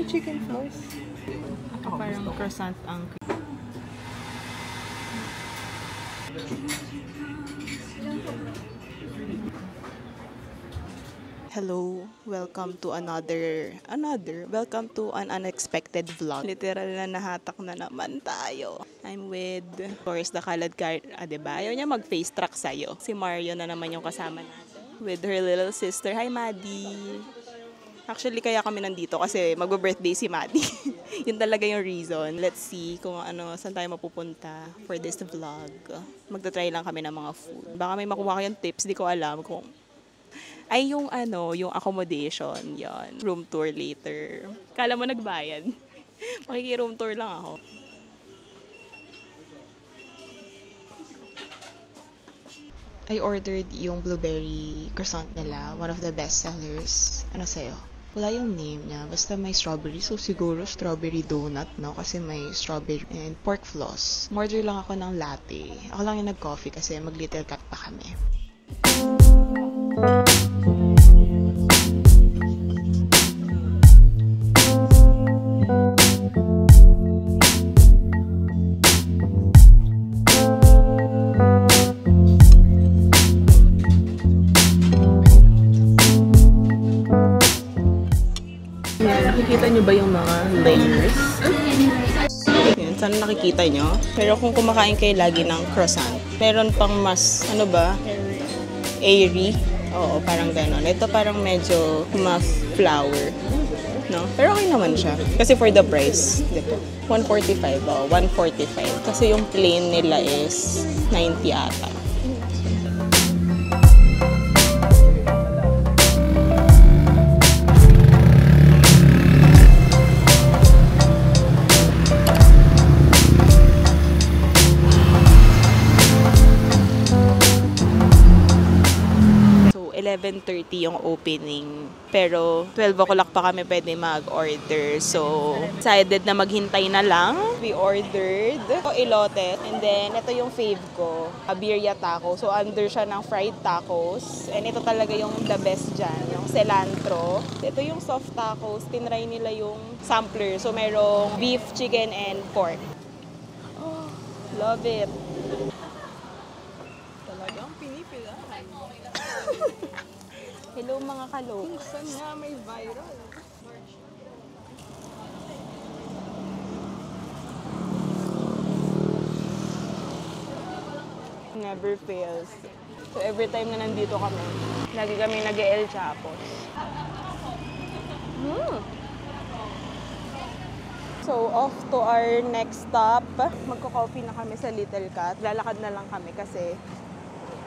yung chicken floss. Ako parang croissant ang Hello, welcome to welcome to an unexpected vlog. Literal na nahatak na naman tayo. I'm with, of course, the Kalad Car, diba? Ayaw niya mag-face track sa'yo. Si Mario na naman yung kasama natin. With her little sister. Hi, Maddie! Actually, kaya kami nandito kasi mag-birthday si Maddie. Yun talaga yung reason. Let's see kung saan tayo mapupunta for this vlog. Magta-try lang kami ng mga food. Baka may makuha kayong tips, di ko alam kung ay yung accommodation, yon, room tour later. Kala mo nagbayad. Makiki-room tour lang ako. I ordered yung blueberry croissant nila, one of the best sellers. Ano sa'yo? Wala yung name niya, basta may strawberry. So siguro strawberry donut, no? Kasi may strawberry and pork floss. Order lang ako ng latte. Ako lang yung nag-coffee kasi mag-little cut pa kami. Nakikita nyo ba yung mga layers? Yan, sana nakikita nyo. Pero kung kumakain kayo lagi ng croissant, meron pang mas, airy. Oo, parang ganon. Ito parang medyo muff flour. No? Pero okay naman siya. Kasi for the price, dito, 145. Oh, 145. Kasi yung plain nila is 90 ata. So, 11:30 yung opening. Pero 12 o'clock pa kami pwede mag-order. So, decided na maghintay na lang. We ordered elote. And then, ito yung fave ko, birria taco. So, under siya ng fried tacos. And ito talaga yung the best dyan, yung cilantro. Ito yung soft tacos. Tinry nila yung sampler. So, merong beef, chicken, and pork. Oh, love it. Talagang pinipilahan. Hello mga kalok. Minsan nga may viral. Never fails. So every time na nandito kami, lagi kami nag-El Chapos. So off to our next stop. Magko-coffee na kami sa Little Cat. Lalakad na lang kami kasi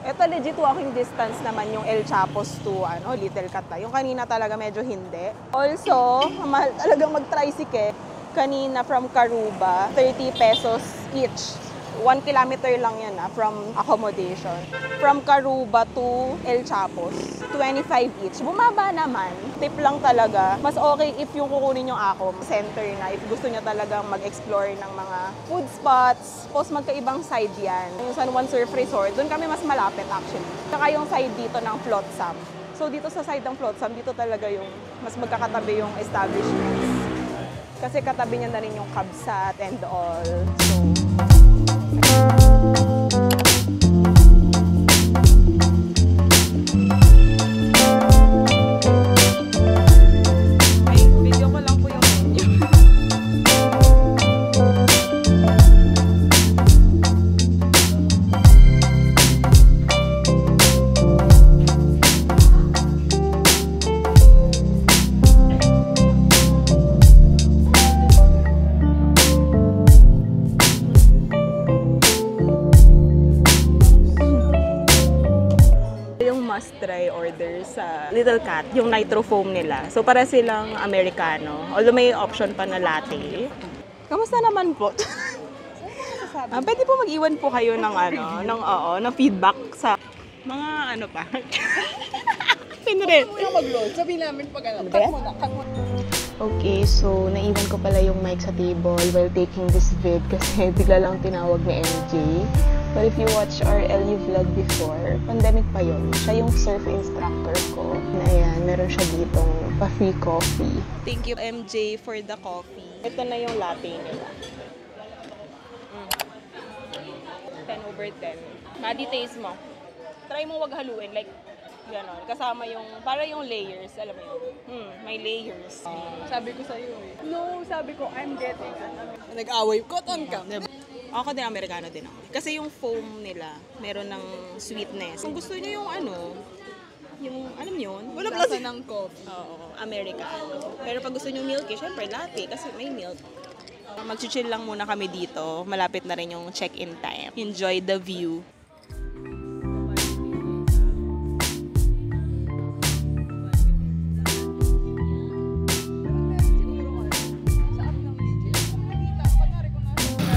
ito legit walking distance naman yung El Chapos to Little Cat. Yung kanina talaga medyo hindi. Also, mahal talagang mag-tricycle. Kanina from Caruba, 30 pesos each. 1 kilometer lang yan from accommodation. From Caruba to El Chapos, 25 each. Bumaba naman. Tip lang talaga. Mas okay if yung kukunin yung ako, center na. If gusto niya talagang mag-explore ng mga food spots. Tapos magkaibang side yan. Yung San Juan Surf Resort, doon kami mas malapit actually. Saka yung side dito ng Flotsam. So dito sa side ng Flotsam, dito talaga yung mas magkakatabi yung establishments. Kasi katabi niya na rin yung Kabsat and all. So, video ko lang po yung menu. Must-try order sa Little Cat, yung nitro foam nila. So, para silang Americano. Although may option pa na latte. Kamusta naman po? Pwede po mag-iwan po kayo ng ng feedback sa mga pa. Pinrent. Mag-load. Sabihin namin pag cut mo na. Okay, so naiwan ko pala yung mic sa table while taking this vid kasi bigla lang tinawag ni MJ. But if you watch our LU vlog before, pandemic pa yun. Siya yung surf instructor ko. Na ayan, meron siya ditong pa-free coffee. Thank you, MJ, for the coffee. Ito na yung latte nila. 10/10. Madi, taste mo. Try mo wag haluin. Like, gano'n. Kasama yung, para yung layers. Alam mo yun? May layers. Sabi ko sa'yo eh. No, sabi ko, I'm getting nag-away. Cotton ka. Ako din, Americano din ako. Kasi yung foam nila, meron ng sweetness. Kung gusto niyo yung ano, yung, alam niyo yun? Walang lasa ng coffee. Oo, Americano. Pero pag gusto niyo milky, syempre latte kasi may milk. Mag-chill lang muna kami dito. Malapit na rin yung check-in time. Enjoy the view.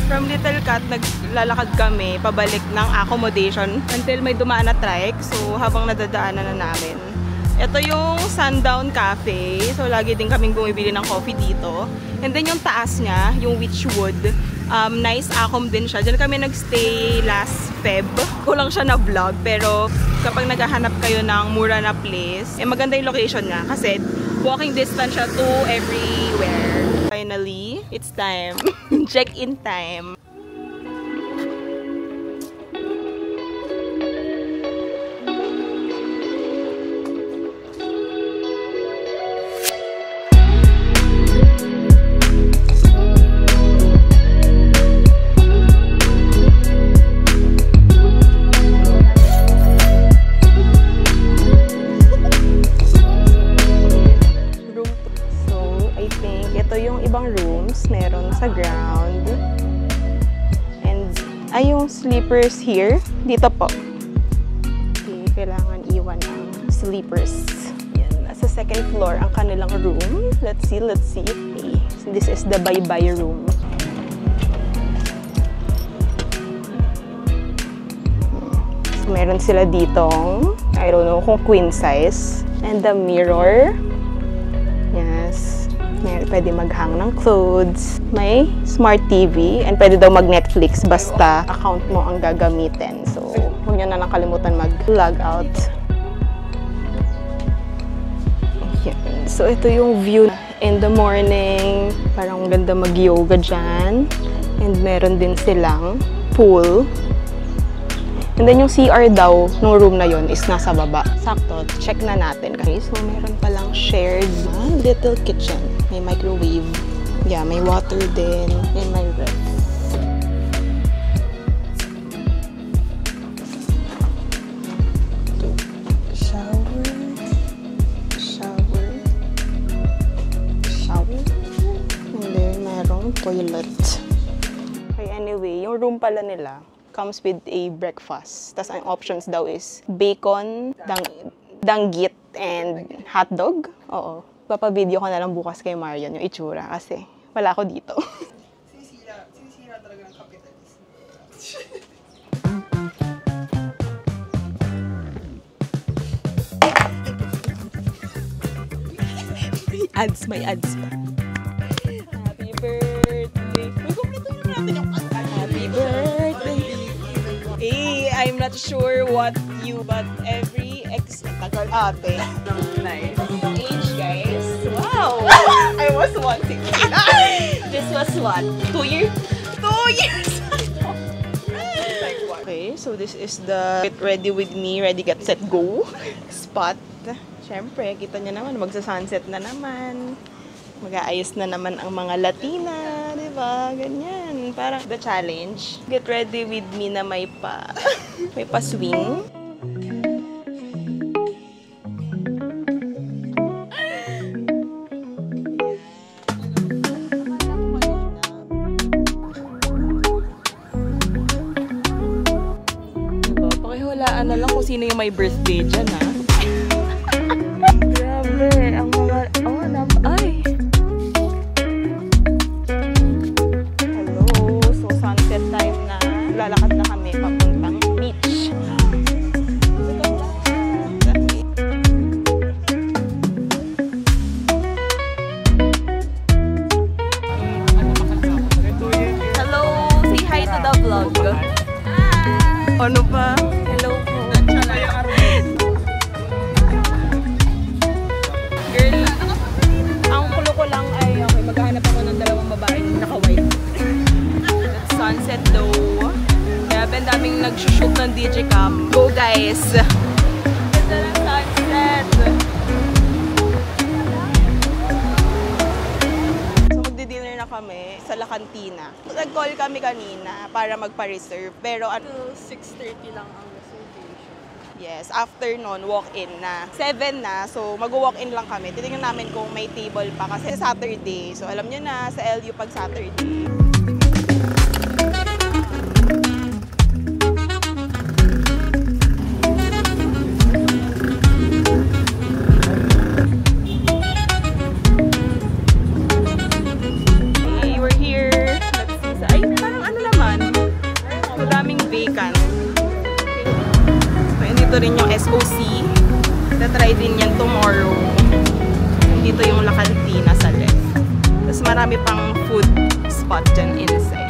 From Little Cat, naglalakad kami pabalik ng accommodation until may dumaan na trike. So, habang nadadaanan na namin. Ito yung Sundown Cafe. So, lagi din kaming bumibili ng coffee dito. And then yung taas niya, yung Witchwood. Nice accom din siya. Diyan kami nagstay last Feb. Kulang siya na vlog. Pero kapag naghahanap kayo ng mura na place, maganda yung location niya. Kasi walking distance siya to everywhere. Finally, it's time. Check-in time. Meron sa ground. And ay yung sleepers here. Dito po. Okay, kailangan iwan ang sleepers. Yan, nasa second floor ang kanilang room. Let's see. Okay, so this is the bye-bye room. So meron sila ditong, I don't know kung queen size. And the mirror. Yes. Pwede mag-hang ng clothes. May smart TV. And pwede daw mag-Netflix basta account mo ang gagamitin. So, huwag nyo na nakalimutan mag-log out. Yan. So, ito yung view in the morning. Parang ganda mag-yoga dyan. And meron din silang pool. And then yung CR daw, nung room na yon is nasa baba. Sakto, check na natin. Okay, so meron palang shared little kitchen. May microwave. Yeah, may water din. And may ref. Shower. And then merong toilet. Okay, anyway, yung room pala nila comes with a breakfast. Tapos ang options daw is bacon, danggit, and hotdog. Oo. Papavideo ko na lang bukas kay Marion yung itsura kasi wala ako dito. Sinisira talaga ng capitalism. May ads pa. Happy birthday. Uy, kumpleto na natin yung happy birthday. Hey, I'm not sure what you, but every tagal ate. Nice. Age, guys. Wow! I was wanting. This was what? 2 years? 2 years! Okay, so this is the get ready with me, ready, get, set, go spot. Siyempre, kita nyo naman, magsa-sunset na naman. Mag-aayos na naman ang mga Latina, di ba? Ganyan. Parang the challenge. Get ready with me na may pa-swing. Diba? Pakihulaan na lang kung sino yung may birthday dyan, ha? Grabe, ang mga... Ay! Hello! So, sunset time na. Lalakad na kami papuntang beach. Hello! Say hi to the vlog. Hi! Ano pa? Hello po. Girl, ang kulo ko lang ay okay, maghahanap ako ng dalawang babaeng naka-white. Sunset though. Kaya ang daming nag-shoot ng Digicam. Go guys! Ganda ng sunset! So magdi-dinner na kami sa La Cantina. Nag-call kami kanina para magpa-reserve. Pero Till 6:30 lang ang reservation. yes, after nun, walk-in na. 7 na, so mag-walk-in lang kami. Titingnan namin kung may table pa kasi Saturday. So alam nyo na, sa LU pag Saturday. Okay, we're here. Let's see. Ay, parang ano naman. Madaming vacant. So, dito rin yung SOC. Tatry din yan tomorrow. Dito yung La Cantina sa left. Tapos marami pang food spot dyan inside.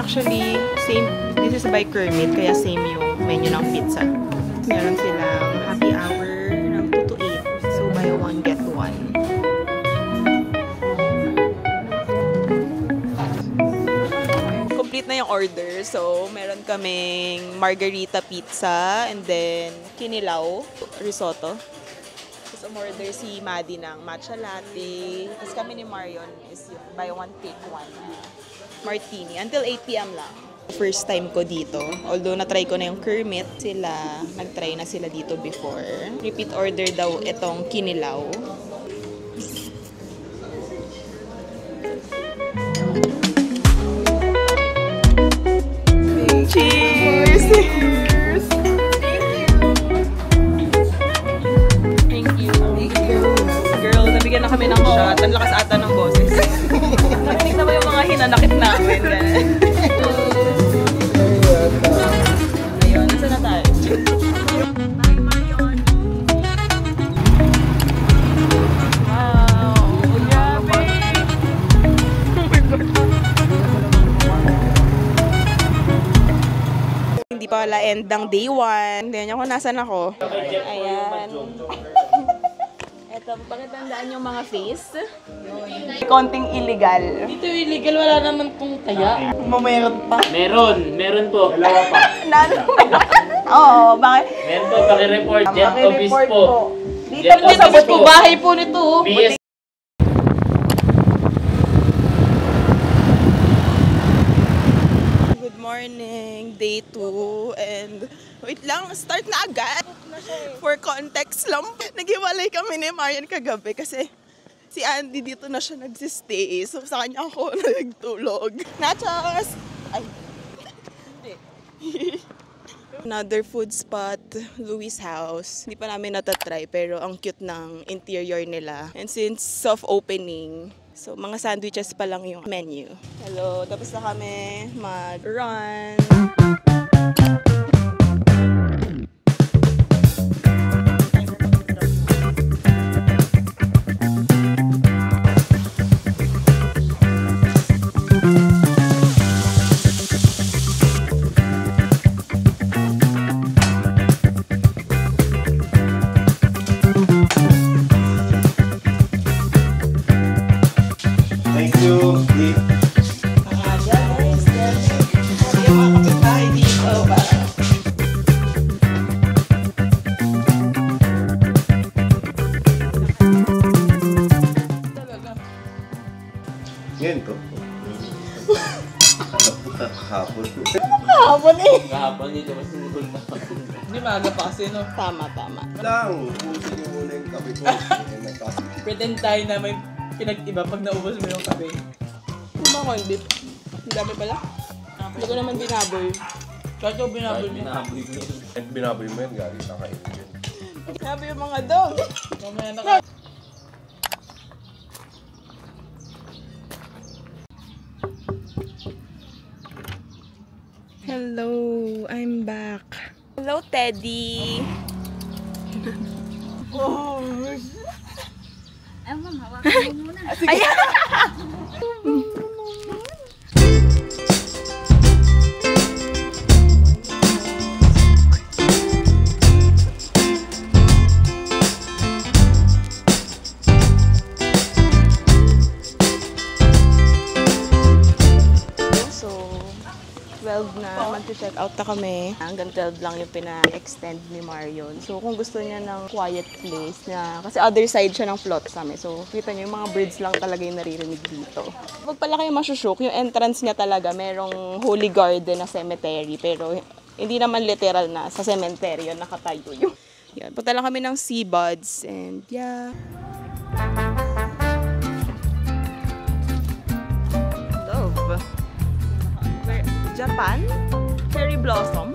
Actually, same, this is by Kermit, kaya same yung menu ng pizza. Meron silang happy hour ng 2 to 8. So, buy one, get one. Complete na yung order. So, meron kaming margarita pizza and then kinilaw, risotto. Tapos umorder si Maddie ng matcha latte. Tapos kami ni Marion is yung buy one, take one. Martini. Until 8 p.m. lang. First time ko dito. Although na-try ko na yung Kermit, sila, nag-try na sila dito before. Repeat order daw itong kinilaw. Cheers! Cheers! Thank you. Thank you. Girl, nabigyan na kami ng shot. Ang lakas ata ng boses. Tingnan mo yung mga hinanakit namin. Ayun, nasa na tayo? Bye, Marion. Wow, grabe. Oh my God. Hindi pa wala end ng day 1. Tingnan niyo kung nasan ako. Ayan. Eto, pakitandaan yung mga face. Konting illegal. Dito illegal, wala naman pong taya. Meron pa. Meron po. Dalawa pa. Oo, bakit? Meron po, paki-report. Jet Report Obispo. po. Dito Jet po sa Obispo. Bahay po nito. BS. Good morning, day 2, and wait lang, start na agad. For context lang, naghiwalay kami ni Marian kagabi kasi si Andy dito na siya nagsistay. So sa kanya ako nagtulog. Nachos! Ay. Another food spot, Louis House. Hindi pa namin natatry pero ang cute ng interior nila. And since soft opening, so mga sandwiches pa lang yung menu. Hello, tapos na kami mag-run. Thank you. Ngayon to. Kahapon. Kahapon eh. Kahapon dito, mas nulol na. Hindi maaga pa kasi, no? Tama. Lang, ubusin niyo muna yung kape ko. Pretend tayo na may pinag-iba pag naubos mo yung kape. Ano ba corned beef? Ang dami pala. Hindi ko naman binaboy. Kahit yung binabol mo. Binaboy ko yun. And binaboy mo yan, gagi, kakainin yun. Grabe yung mga dog. Mamaya na ka. Hello, I'm back. Hello, Teddy. Oh. Ay, ma'am, hawakan mo muna. Ayan. Mag-check out na kami. Hanggang 12 lang yung pina-extend ni Marion. So, kung gusto niya ng quiet place na, kasi other side siya ng plot kami. So, kita niyo yung mga birds lang talaga yung naririnig dito. Huwag pala kayo masushook. Yung entrance niya talaga, merong holy garden na cemetery. Pero, hindi naman literal na sa cemetery yun, nakatayo yun. Yan, punta lang kami ng Seabuds and yeah. Love. Japan? Cherry blossom.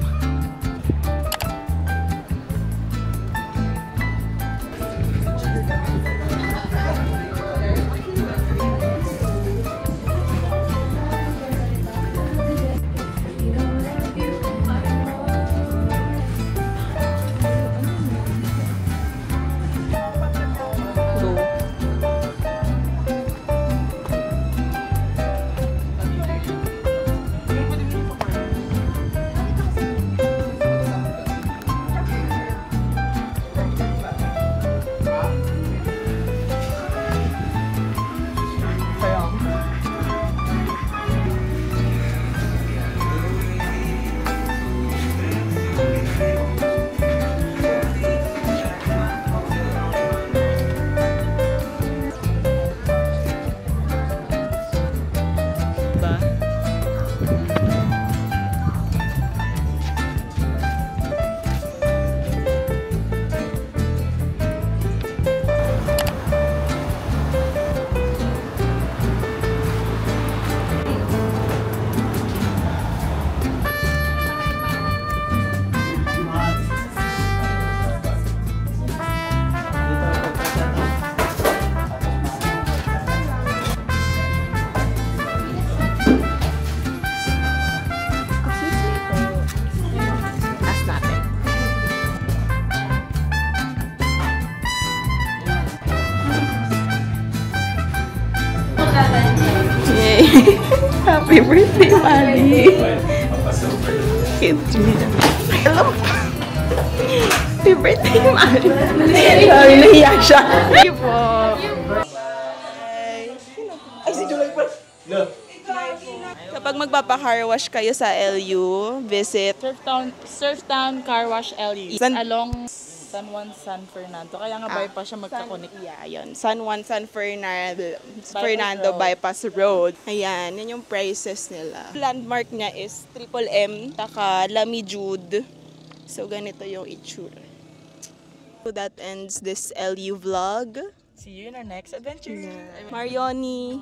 Happy birthday, Mali! Kids me. Hello! Happy birthday, Mali! Sorry, nahiya siya. Thank you po. Bye! Ay, si July pa! Kapag magpapa-car wash kayo sa LU, visit Surftown Car Wash LU. San- Along San Juan, San Fernando. Kaya nga bypass siya magkakonik. Yeah, yun. San Juan, San Fernando Road. Bypass Road. Ayan, yun yung prices nila. Landmark niya is Triple M, taka Lamy Jude. So, ganito yung itsura. So, that ends this LU vlog. See you in our next adventure. Marioni.